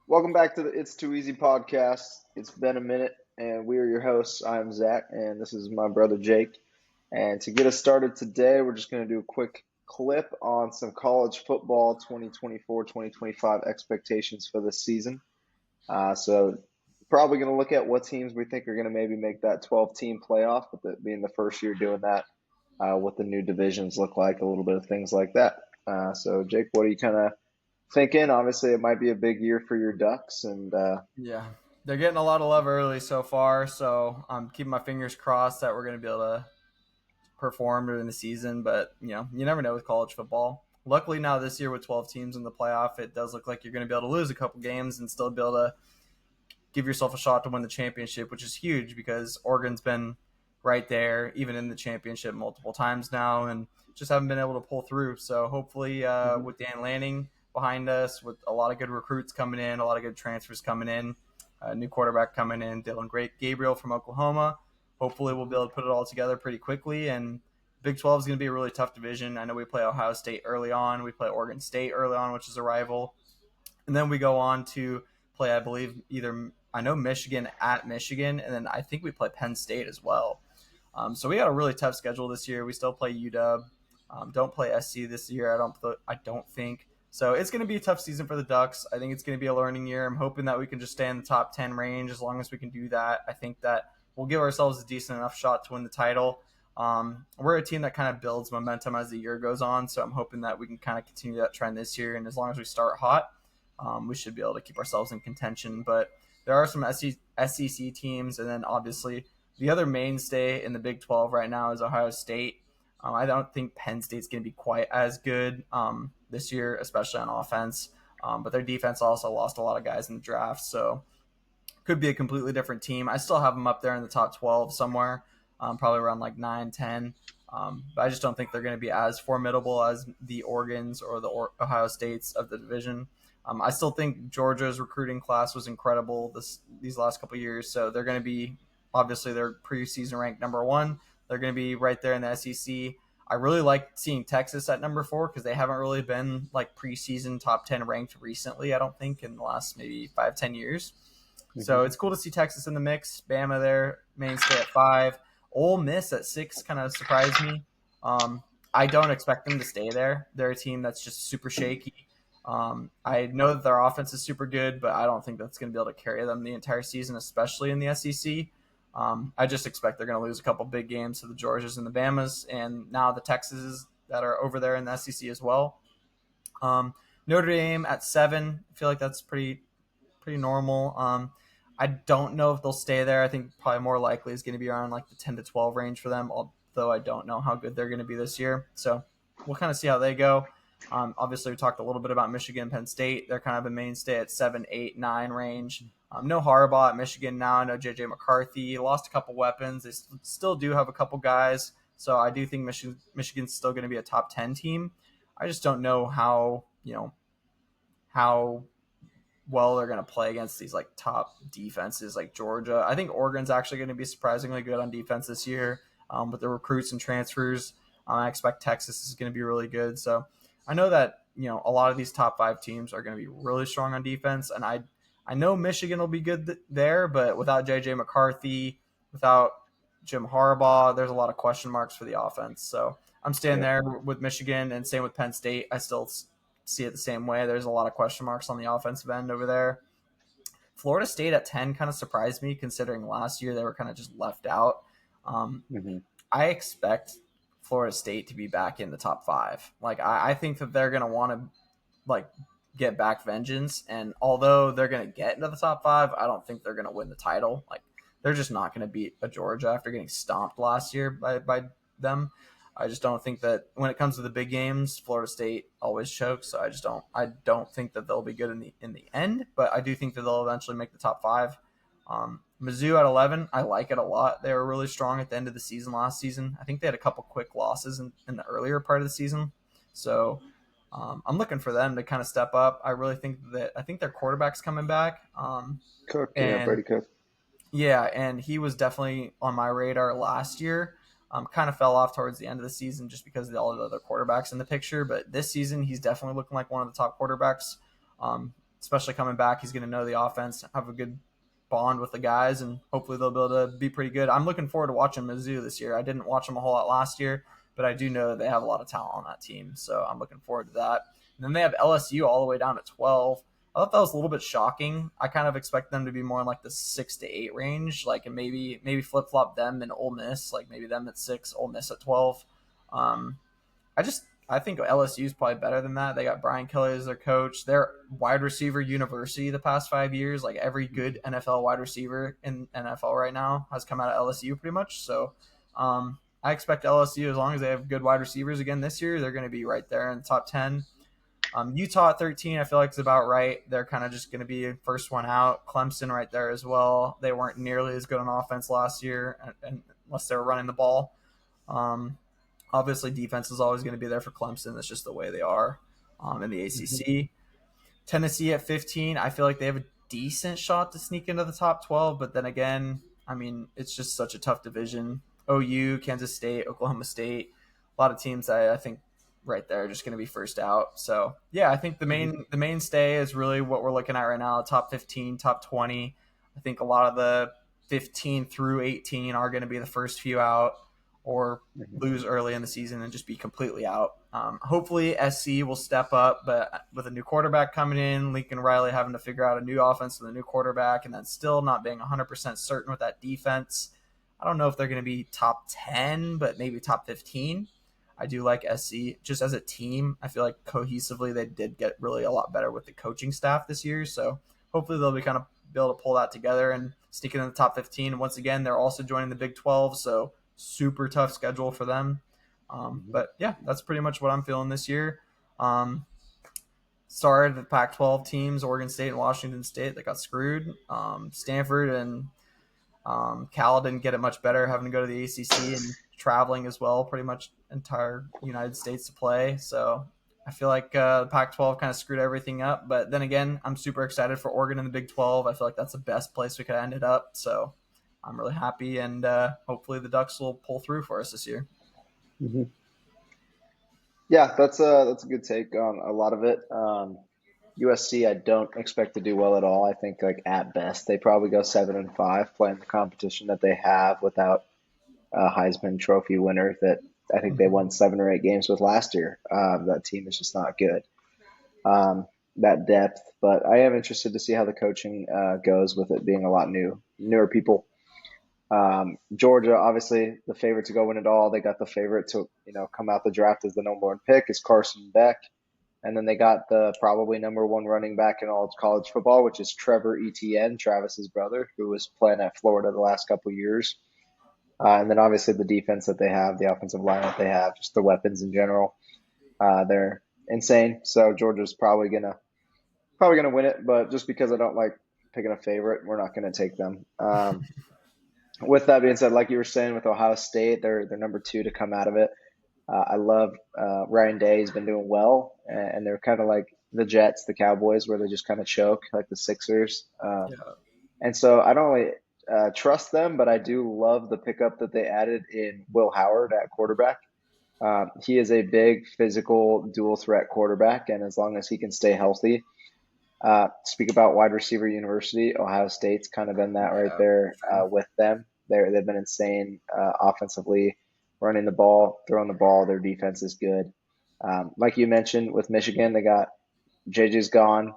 Welcome back to the It's Too Easy podcast. It's been a minute, and we are your hosts. I'm Zach, and this is my brother Jake. And to get us started today, we're just going to do a quick clip on some college football 2024-2025 expectations for this season. So, probably going to look at what teams we think are going to maybe make that 12-team playoff, with it being the first year doing that, what the new divisions look like, a little bit of things like that. So, Jake, what are you kind of thinking? Obviously, it might be a big year for your Ducks, and Yeah, they're getting a lot of love early so far, so I'm keeping my fingers crossed that we're going to be able to perform during the season. But you never know with college football. Luckily, now this year with 12 teams in the playoff, it does look like you're going to be able to lose a couple games and still be able to give yourself a shot to win the championship, which is huge because Oregon's been right there, even in the championship multiple times now, and just haven't been able to pull through. So hopefully, Mhm. with Dan Lanning behind us, with a lot of good recruits coming in, a lot of good transfers coming in, a new quarterback coming in, Dylan Great Gabriel from Oklahoma. Hopefully, we'll be able to put it all together pretty quickly. And Big 12 is going to be a really tough division. I know we play Ohio State early on, we play Oregon State early on, which is a rival, and then we go on to play, I believe, either I know Michigan at Michigan, and then I think we play Penn State as well. So we got a really tough schedule this year. We still play UW. Don't play SC this year. I don't think. So it's going to be a tough season for the Ducks. I think it's going to be a learning year. I'm hoping that we can just stay in the top 10 range as long as we can do that. I think that we'll give ourselves a decent enough shot to win the title. We're a team that kind of builds momentum as the year goes on, so I'm hoping that we can kind of continue that trend this year. And as long as we start hot, we should be able to keep ourselves in contention. But there are some SEC teams, and then obviously the other mainstay in the Big 12 right now is Ohio State. I don't think Penn State's going to be quite as good this year, especially on offense. But their defense also lost a lot of guys in the draft, so could be a completely different team. I still have them up there in the top 12 somewhere, probably around like 9, 10. But I just don't think they're going to be as formidable as the Oregons or the Ohio States of the division. I still think Georgia's recruiting class was incredible these last couple of years, so they're going to be obviously they're preseason ranked number one. They're going to be right there in the SEC. I really like seeing Texas at number 4 because they haven't really been like preseason top 10 ranked recently. I don't think in the last maybe 5-10 years. So Mhm. it's cool to see Texas in the mix. Bama there, mainstay at 5. Ole Miss at 6 kind of surprised me. I don't expect them to stay there. They're a team that's just super shaky. I know that their offense is super good, but I don't think that's going to be able to carry them the entire season, especially in the SEC. I just expect they're going to lose a couple big games to the Georgias and the Bamas, and now the Texases that are over there in the SEC as well. Notre Dame at 7. I feel like that's pretty normal. I don't know if they'll stay there. I think probably more likely is going to be around like the 10 to 12 range for them, although I don't know how good they're going to be this year. So we'll kind of see how they go. Obviously, we talked a little bit about Michigan, Penn State. They're kind of a mainstay at 7, 8, 9 range. No Harbaugh at Michigan now. No JJ McCarthy. Lost a couple weapons. They still do have a couple guys. So I do think Michigan's still going to be a top 10 team. I just don't know how well they're going to play against these like top defenses like Georgia. I think Oregon's actually going to be surprisingly good on defense this year with the recruits and transfers. I expect Texas is going to be really good. So I know that a lot of these top 5 teams are going to be really strong on defense, and I know Michigan will be good there, but without JJ McCarthy, without Jim Harbaugh, there's a lot of question marks for the offense. So I'm staying Yep. there with Michigan, and same with Penn State. I still see it the same way. There's a lot of question marks on the offensive end over there. Florida State at 10 kind of surprised me considering last year they were kind of just left out. Um, Mhm. I expect Florida State to be back in the top 5. Like I think that they're going to want to like get back vengeance, and although they're going to get into the top 5, I don't think they're going to win the title. Like they're just not going to beat a Georgia after getting stomped last year by them. I just don't think that when it comes to the big games, Florida State always chokes. So I don't think that they'll be good in the end, but I do think that they'll eventually make the top 5. Mizzou at 11, I like it a lot. They were really strong at the end of the season last season. I think they had a couple quick losses in the earlier part of the season, so I'm looking for them to kind of step up. I think their quarterback's coming back, Cook, yeah, and Brady Cook. yeah, and he was definitely on my radar last year. Kind of fell off towards the end of the season just because of all the other quarterbacks in the picture. But this season, he's definitely looking like one of the top quarterbacks. especially coming back. He's going to know the offense, have a good bond with the guys, and hopefully they'll be able to be pretty good. I'm looking forward to watching Mizzou this year. I didn't watch them a whole lot last year, but I do know that they have a lot of talent on that team, so I'm looking forward to that. And then they have LSU all the way down to 12. I thought that was a little bit shocking. I kind of expect them to be more in like the 6 to 8 range, like, and maybe flip flop them and Ole Miss, like maybe them at 6, Ole Miss at 12. Um, I think LSU is probably better than that. They got Brian Kelly as their coach. They're wide receiver university the past 5 years. Like every good NFL wide receiver in NFL right now has come out of LSU pretty much. So I expect LSU, as long as they have good wide receivers again this year, they're going to be right there in the top 10. Utah at 13, I feel like is about right. They're kind of just going to be first one out. Clemson right there as well. They weren't nearly as good on offense last year, unless they were running the ball. Obviously, defense is always going to be there for Clemson. That's just the way they are in the ACC. Tennessee at 15, I feel like they have a decent shot to sneak into the top 12, but then again, I mean, it's just such a tough division. OU, Kansas State, Oklahoma State, a lot of teams that I think right there are just going to be first out. So yeah, I think the mainstay is really what we're looking at right now: top 15, top 20. I think a lot of the 15 through 18 are going to be the first few out, or lose early in the season and just be completely out. Hopefully SC will step up, but with a new quarterback coming in, Lincoln Riley having to figure out a new offense with a new quarterback, and then still not being 100% certain with that defense, I don't know if they're going to be top 10, but maybe top 15. I do like SC just as a team. I feel like cohesively they did get really a lot better with the coaching staff this year. So hopefully they'll be able to pull that together and sneak in the top 15. And once again, they're also joining the Big 12. So super tough schedule for them. But yeah, that's pretty much what I'm feeling this year. Sorry to the Pac-12 teams, Oregon State and Washington State, that got screwed. Stanford and Cal didn't get it much better, having to go to the ACC and traveling as well, pretty much entire United States to play. So I feel like the Pac-12 kind of screwed everything up. But then again, I'm super excited for Oregon in the Big 12. I feel like that's the best place we could have ended up. So I'm really happy, and hopefully the Ducks will pull through for us this year. Mm-hmm. Yeah, that's a good take on a lot of it. USC, I don't expect to do well at all. I think like at best they probably go 7-5, playing the competition that they have without a Heisman Trophy winner that I think they won 7 or 8 games with last year. That team is just not good. That depth, but I am interested to see how the coaching goes with it being a lot newer people. Georgia, obviously the favorite to go win it all. They got the favorite to come out the draft as the number one pick is Carson Beck, and then they got the probably number one running back in all of college football, which is Trevor Etienne, Travis's brother, who was playing at Florida the last couple of years. And then obviously the defense that they have, the offensive line that they have, just the weapons in general, they're insane. So Georgia's probably gonna win it, but just because I don't like picking a favorite, we're not gonna take them. With that being said, like you were saying with Ohio State, they're number two to come out of it. I love Ryan Day. He's been doing well, and they're kind of like the Jets, the Cowboys, where they just kind of choke, like the Sixers. Yeah. And so I don't really trust them, but I do love the pickup that they added in Will Howard at quarterback. He is a big physical dual threat quarterback, and as long as he can stay healthy, speak about wide receiver university. Ohio State's kind of been that right Yeah, there true. with them. They've been insane offensively, running the ball, throwing the ball. Their defense is good. Like you mentioned with Michigan, they got JJ's gone,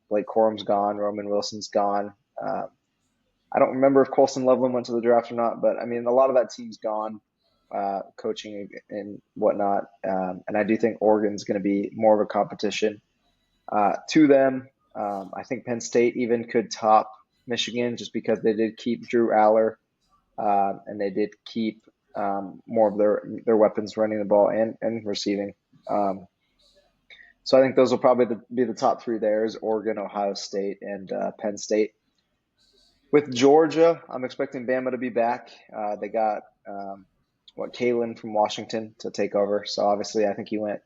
Blake Corum's gone, Roman Wilson's gone. I don't remember if Colson Loveland went to the draft or not, but I mean a lot of that team's gone, coaching and whatnot. And I do think Oregon's going to be more of a competition to them. I think Penn State even could top Michigan just because they did keep Drew Aller, and they did keep more of their weapons running the ball and receiving. So I think those will probably be the top three there is Oregon, Ohio State, and Penn State. With Georgia, I'm expecting Bama to be back. They got Kalen from Washington to take over. So obviously, I think he went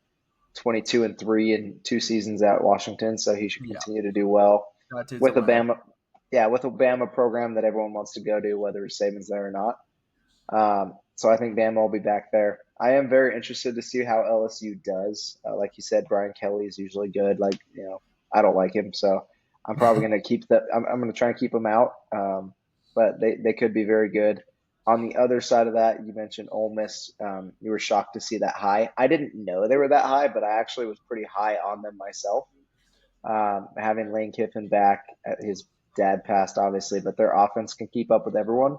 22-3 in 2 seasons at Washington, so he should Yeah, continue to do well that dude's a with a winner. Bama. Yeah, with a Bama program that everyone wants to go to, whether Saban's there or not. So I think Bama will be back there. I am very interested to see how LSU does. Like you said, Brian Kelly is usually good. Like I don't like him, so I'm probably going to keep that. I'm going to try and keep him out. But they could be very good. On the other side of that, you mentioned Ole Miss. You were shocked to see that high. I didn't know they were that high, but I actually was pretty high on them myself. Having Lane Kiffin back, his dad passed obviously, but their offense can keep up with everyone.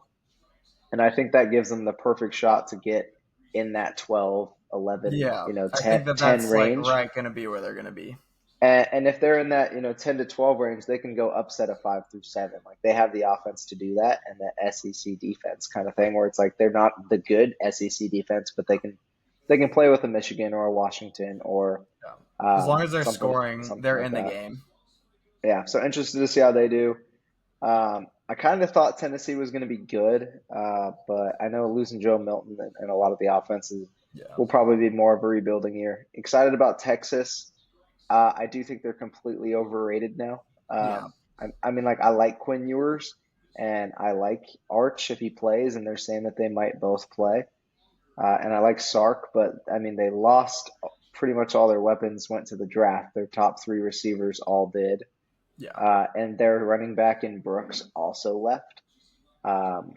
And I think that gives them the perfect shot to get in that 12, 11, Yeah, I 10, think that 10 that's like range. right going to be where they're going to be. And if they're in that, 10 to 12 range, they can go upset a 5 through 7. Like they have the offense to do that and the SEC defense kind of thing where it's like they're not the good SEC defense, but they can play with a Michigan or a Washington or Yeah. As long as they're scoring, something they're like in the that. game. Yeah, so interested to see how they do. I kind of thought Tennessee was going to be good, but I know losing Joe Milton and a lot of the offenses Yeah. will probably be more of a rebuilding year. Excited about Texas. I do think they're completely overrated now. Yeah. I mean, like I like Quinn Ewers and I like Arch if he plays, and they're saying that they might both play. And I like Sark, but I mean, they lost pretty much all their weapons, went to the draft. Their top three receivers all did. Yeah. And their running back in Brooks also left. Um,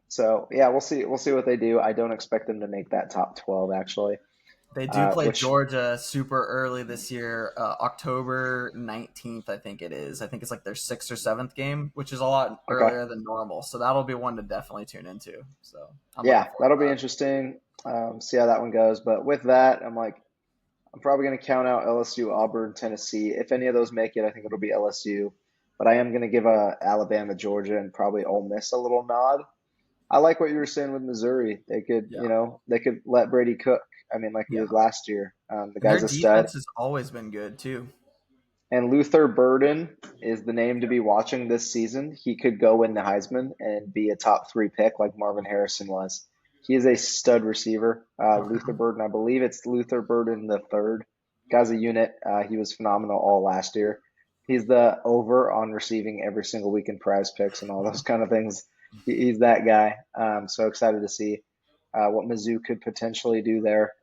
so yeah, we'll see. We'll see what they do. I don't expect them to make that top 12 actually. They do play Which Georgia super early this year, October 19th, I think it is. I think it's like their sixth or seventh game, which is a lot okay, earlier than normal. So that'll be one to definitely tune into. So I'm looking yeah, forward that'll be to interesting. See how that one goes. But with that, I'm probably going to count out LSU, Auburn, Tennessee. If any of those make it, I think it'll be LSU. But I am going to give Alabama, Georgia, and probably Ole Miss a little nod. I like what you were saying with Missouri. They could, that. they could let Brady cook. I mean, like he Yeah. did last year. The And their guy's a stud. defense has always been good too. And Luther Burden is the name to be watching this season. He could go win the Heisman and be a top three pick like Marvin Harrison was. He is a stud receiver. Luther Burden, I believe it's Luther Burden the third. Guy's a unit. He was phenomenal all last year. He's the over on receiving every single week in prize picks and all those kind of things. He's that guy. So excited to see what Mizzou could potentially do there.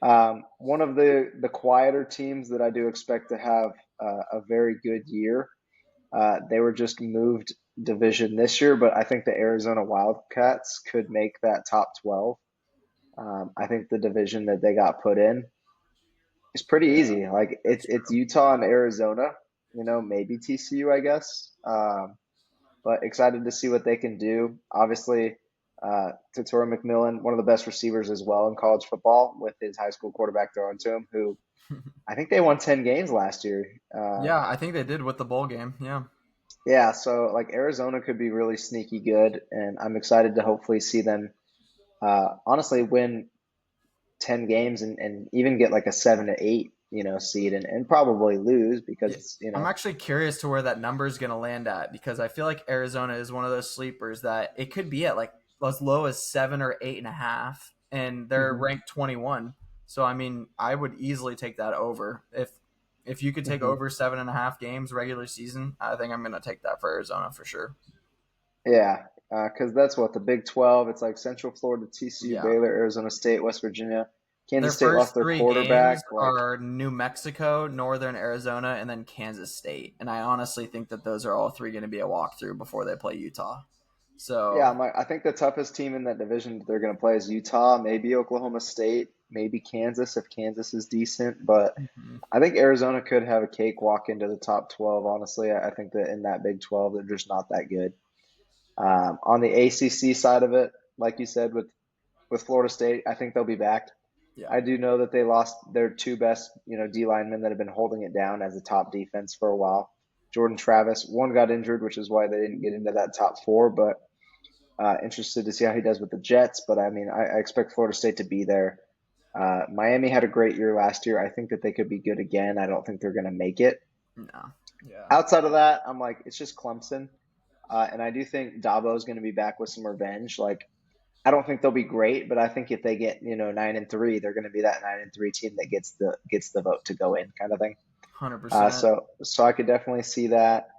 One of the quieter teams that I do expect to have a very good year. They were just moved division this year, but I think the Arizona Wildcats could make that top 12. I think the division that they got put in is pretty Yeah, easy. Like that's it's true. Utah and Arizona, maybe TCU, I guess. But excited to see what they can do. Obviously, Tatura McMillan, one of the best receivers as well in college football, with his high school quarterback throwing to him, who I think they won 10 games last year. Yeah, I think they did with the bowl game. Yeah. Yeah, so like Arizona could be really sneaky good, and I'm excited to hopefully see them honestly win 10 games and even get like a 7 to 8, seed and probably lose Yeah. because, I'm actually curious to where that number is going to land at because I feel like Arizona is one of those sleepers that it could be at like as low as 7 or 8.5, and they're hmm ranked 21. So I mean, I would easily take that over if you could take hmm over 7.5 games regular season. I think I'm going to take that for Arizona for sure. Yeah, because that's what the Big 12, it's like Central Florida, TCU, Yeah. Baylor, Arizona State, West Virginia. Their Kansas State lost first their three games quarterback. Like, are New Mexico, Northern Arizona, and then Kansas State. And I honestly think that those are all three going to be a walkthrough before they play Utah. yeah, So, I think the toughest team in that division that they're going to play is Utah, maybe Oklahoma State, maybe Kansas if Kansas is decent. But mhm. I think Arizona could have a cakewalk into the top 12, honestly. I think that in that Big 12, they're just not that good. On the ACC side of it, like you said, with Florida State, I think they'll be back. Yeah. I do know that they lost their two best, D linemen that have been holding it down as a top defense for a while. Jordan Travis, one got injured, which is why they didn't get into that top four. But interested to see how he does with the Jets. But I mean, I expect Florida State to be there. Miami had a great year last year. I think that they could be good again. I don't think they're going to make it. No. Yeah. Outside of that, I'm like, it's just Clemson. And I do think Dabo is going to be back with some revenge. Like, I don't think they'll be great, but I think if they get 9-3, they're going to be that 9-3 team that gets the vote to go in, kind of thing. 100%. So I could definitely see that.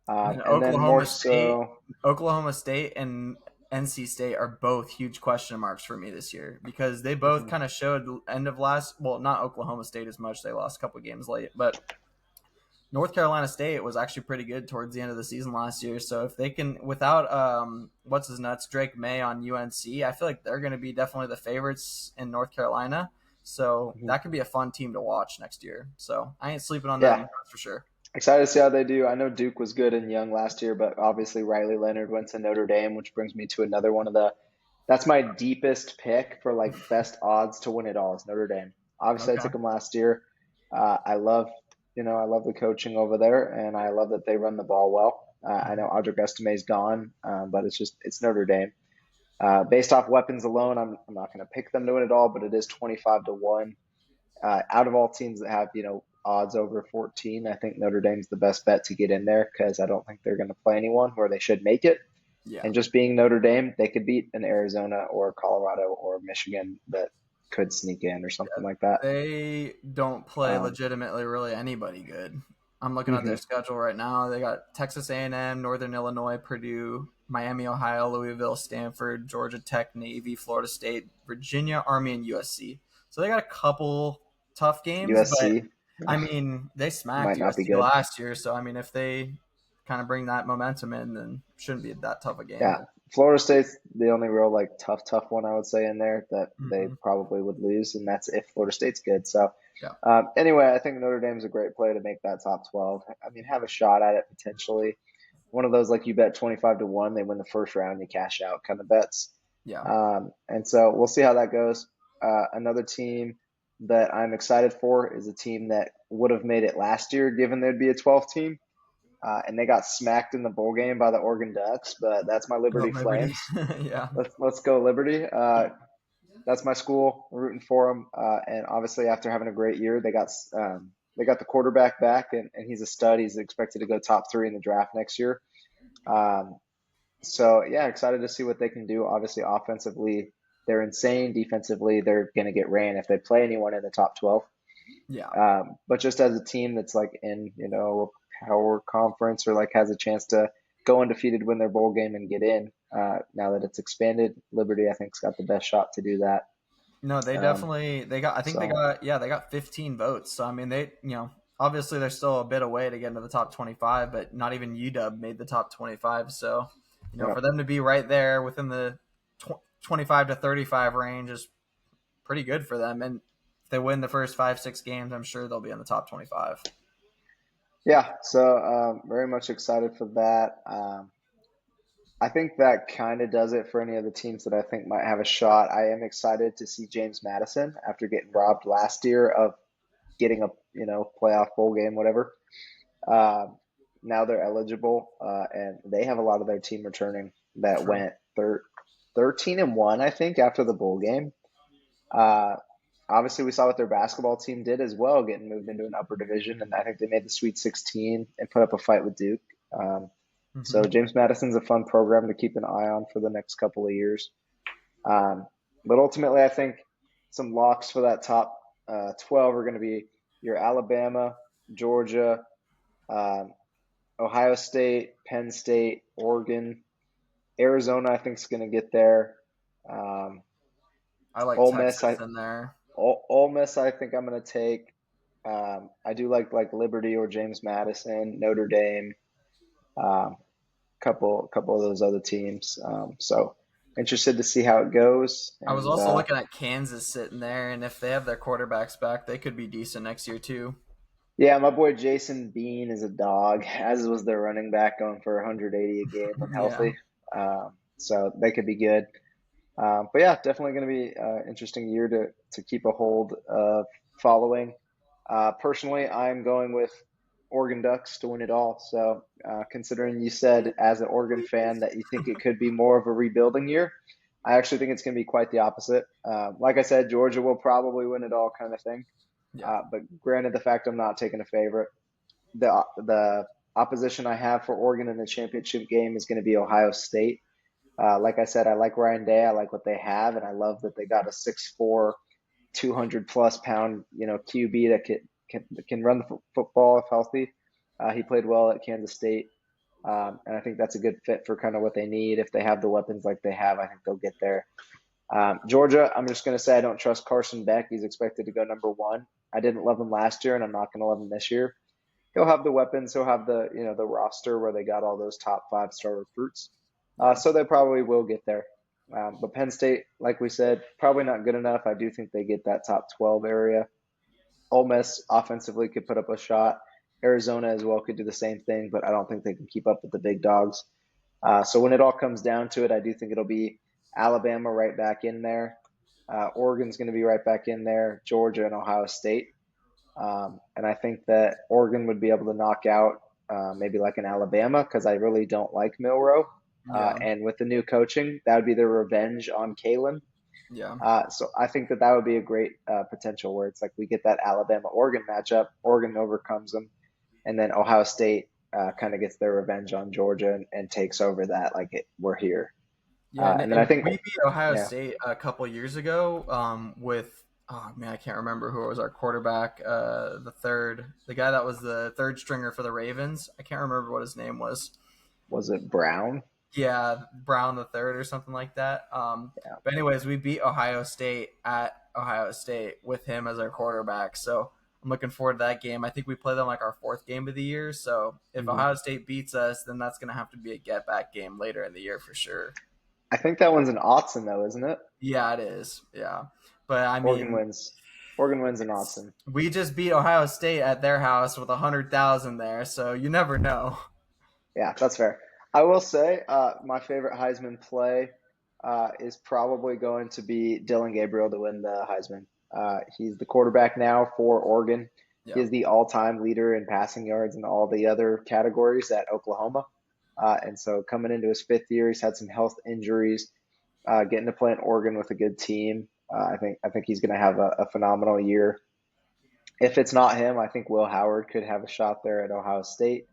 And And then more Oklahoma State, so, Oklahoma State and NC State are both huge question marks for me this year because they both mhm, kind of showed end of last. Well, not Oklahoma State as much; they lost a couple games late, but North Carolina State was actually pretty good towards the end of the season last year. So if they can, without what's his nuts, Drake May on UNC, I feel like they're going to be definitely the favorites in North Carolina. So Mhm. that could be a fun team to watch next year. So I ain't sleeping on them, Yeah, that's for sure. excited to see how they do. I know Duke was good and young last year, but obviously Riley Leonard went to Notre Dame, which brings me to another one of the. That's my deepest pick for like best odds to win it all is Notre Dame. Obviously, I Okay. took them last year. I love, I love the coaching over there, and I love that they run the ball well. I know Audric Estime's gone, but it's Notre Dame. Based off weapons alone, I'm not going to pick them to win it all, but it is 25 to 1. Out of all teams that have, odds over 14, I think Notre Dame's the best bet to get in there because I don't think they're going to play anyone where they should make it. Yeah. And just being Notre Dame, they could beat an Arizona or Colorado or Michigan that could sneak in or something like that. They don't play Um, legitimately really anybody good. I'm looking at their mhm. schedule right now. They got Texas A&M, Northern Illinois, Purdue, Miami, Ohio, Louisville, Stanford, Georgia Tech, Navy, Florida State, Virginia, Army, and USC. So they got a couple tough games, but USC I mean, they smacked might not be USC good. last year. So I mean, if they kind of bring that momentum in, then it shouldn't be that tough a game. Yeah, Florida State's the only real like tough one I would say in there that they Hmm. probably would lose, and that's if Florida State's good. So Yeah. anyway, I think Notre Dame's a great play to make that top 12. I mean, have a shot at it potentially. One of those like you bet 25 to 1, they win the first round, you cash out kind of bets. Yeah. And so we'll see how that goes. Another team that I'm excited for is a team that would have made it last year, given there'd be a 12 team. And they got smacked in the bowl game by the Oregon Ducks, but that's my Oh, Liberty Liberty. Flames. Yeah. Let's go Liberty. That's my school. I'm rooting for them. And obviously, after having a great year, they got the quarterback back, and he's a stud. He's expected to go top 3 in the draft next year. Um, so yeah, excited to see what they can do. Obviously, offensively, they're insane. Defensively, they're going to get ran if they play anyone in the top 12. Yeah. But just as a team that's like in, a power conference or like has a chance to go undefeated, win their bowl game and get in. Now that it's expanded, Liberty I think's got the best shot to do that. No, they Um, definitely they got. I think they so got they got 15 votes. So I mean, obviously they're still a bit away to get into the top 25, but not even UW made the top 25. So yeah, for them to be right there within the 25 to 35 range is pretty good for them. And if they win the first 5 6 games, I'm sure they'll be in the top 25. yeah. So very much excited for that. I think that kind of does it for any of the teams that I think might have a shot. I am excited to see James Madison after getting robbed last year of getting a playoff bowl game, whatever. Um, Now they're eligible, and they have a lot of their team returning that True. went 13-1, I think, after the bowl game. Uh, Obviously, we saw what their basketball team did as well, getting moved into an upper division, and I think they made the Sweet 16 and put up a fight with Duke. So Hmm. James Madison's a fun program to keep an eye on for the next couple of years. Um, but ultimately, I think some locks for that top 12 are going to be your Alabama, Georgia, um, Ohio State, Penn State, Oregon, Arizona. I think is going to get there. Um, I like Ole Miss. Texas in there. Ole Miss. I think I'm going to take. I do like Liberty or James Madison, Notre Dame, um, couple of those other teams. So interested to see how it goes. I was And also looking at Kansas sitting there, and if they have their quarterbacks back, they could be decent next year too. yeah, my boy Jason Bean is a dog, as was their running back going for 180 a game when Yeah. healthy. So they could be good. But yeah, definitely going to be an interesting year to keep a hold of following. Personally, I'm going with Oregon Ducks to win it all. So considering you said as an Oregon fan that you think it could be more of a rebuilding year, I actually think it's going to be quite the opposite. Like I said, Georgia will probably win it all kind of thing. Yeah. But granted, the fact I'm not taking a favorite, the opposition I have for Oregon in the championship game is going to be Ohio State. Like I said, I like Ryan Day. I like what they have, and I love that they got a 6'4", 200 plus pound, QB that can run the football if healthy. He played well at Kansas State, and I think that's a good fit for kind of what they need. If they have the weapons like they have, I think they'll get there. Georgia, I'm just going to say I don't trust Carson Beck. He's expected to go number 1. I didn't love him last year, and I'm not going to love him this year. he'll have the weapons, he'll have the the roster where they got all those top 5-star recruits. Yeah. So they probably will get there. But Penn State, like we said, probably not good enough. I do think they get that top 12 area. Ole Miss offensively could put up a shot. Arizona as well could do the same thing, but I don't think they can keep up with the big dogs. So when it all comes down to it, I do think it'll be Alabama right back in there. Oregon's going to be right back in there. Georgia and Ohio State. And I think that Oregon would be able to knock out maybe like an Alabama because I really don't like Milroe. Yeah. And with the new coaching, that would be their revenge on Kalen. Yeah. So I think that that would be a great potential where it's like we get that Alabama-Oregon matchup. Oregon overcomes them, and then Ohio State kind of gets their revenge on Georgia and takes over that. Like we're here. Yeah, And then I and think, we beat Ohio yeah, State a couple years ago with oh man, I can't remember who was our quarterback. The guy that was the third stringer for the Ravens. I can't remember what his name was. was it Brown? Yeah, Brown the third or something like that. Yeah. But anyways, we beat Ohio State at Ohio State with him as our quarterback. So I'm looking forward to that game. I think we play them like our fourth game of the year. So if Mhm. Ohio State beats us, then that's gonna have to be a get back game later in the year for sure. I think that one's an Autzen though, isn't it? Yeah, it is. Yeah. But I Oregon mean, wins. Oregon wins in Autzen. we just beat Ohio State at their house with 100,000 there, so you never know. Yeah, that's fair. I will say my favorite Heisman play is probably going to be Dylan Gabriel to win the Heisman. He's the quarterback now for Oregon. He Yeah. is the all-time leader in passing yards and all the other categories at Oklahoma. And so coming into his 5th year, he's had some health injuries. Getting to play in Oregon with a good team, I think he's going to have a phenomenal year. If it's not him, I think Will Howard could have a shot there at Ohio State.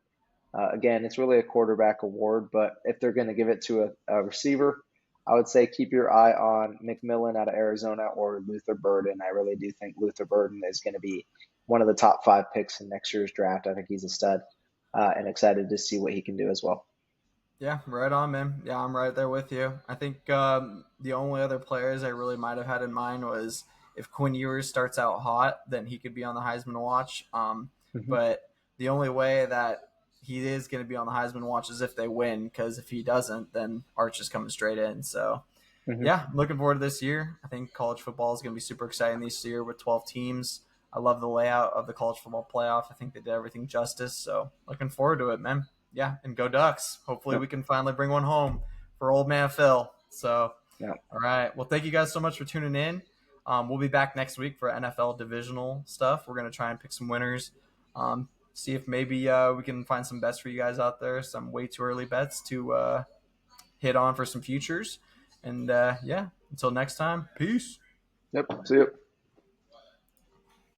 Again, it's really a quarterback award, but if they're going to give it to a receiver, I would say keep your eye on McMillan out of Arizona or Luther Burden. I really do think Luther Burden is going to be one of the top 5 picks in next year's draft. I think he's a stud and excited to see what he can do as well. Yeah, right on, man. Yeah, I'm right there with you. I think the only other players I really might have had in mind was if Quinn Ewers starts out hot, then he could be on the Heisman watch. Hmm. But the only way that he is going to be on the Heisman watch is if they win, because if he doesn't, then Arch is coming straight in. So, Hmm. yeah, I'm looking forward to this year. I think college football is going to be super exciting this year with 12 teams. I love the layout of the college football playoff. I think they did everything justice. So, looking forward to it, man. Yeah, and go Ducks. Hopefully, Yep. we can finally bring one home for old man Phil. So, Yeah. all right. Well, thank you guys so much for tuning in. We'll be back next week for NFL divisional stuff. We're going to try and pick some winners. See if maybe we can find some bets for you guys out there, some way too early bets to hit on for some futures. And yeah, until next time, peace. Yep. See you.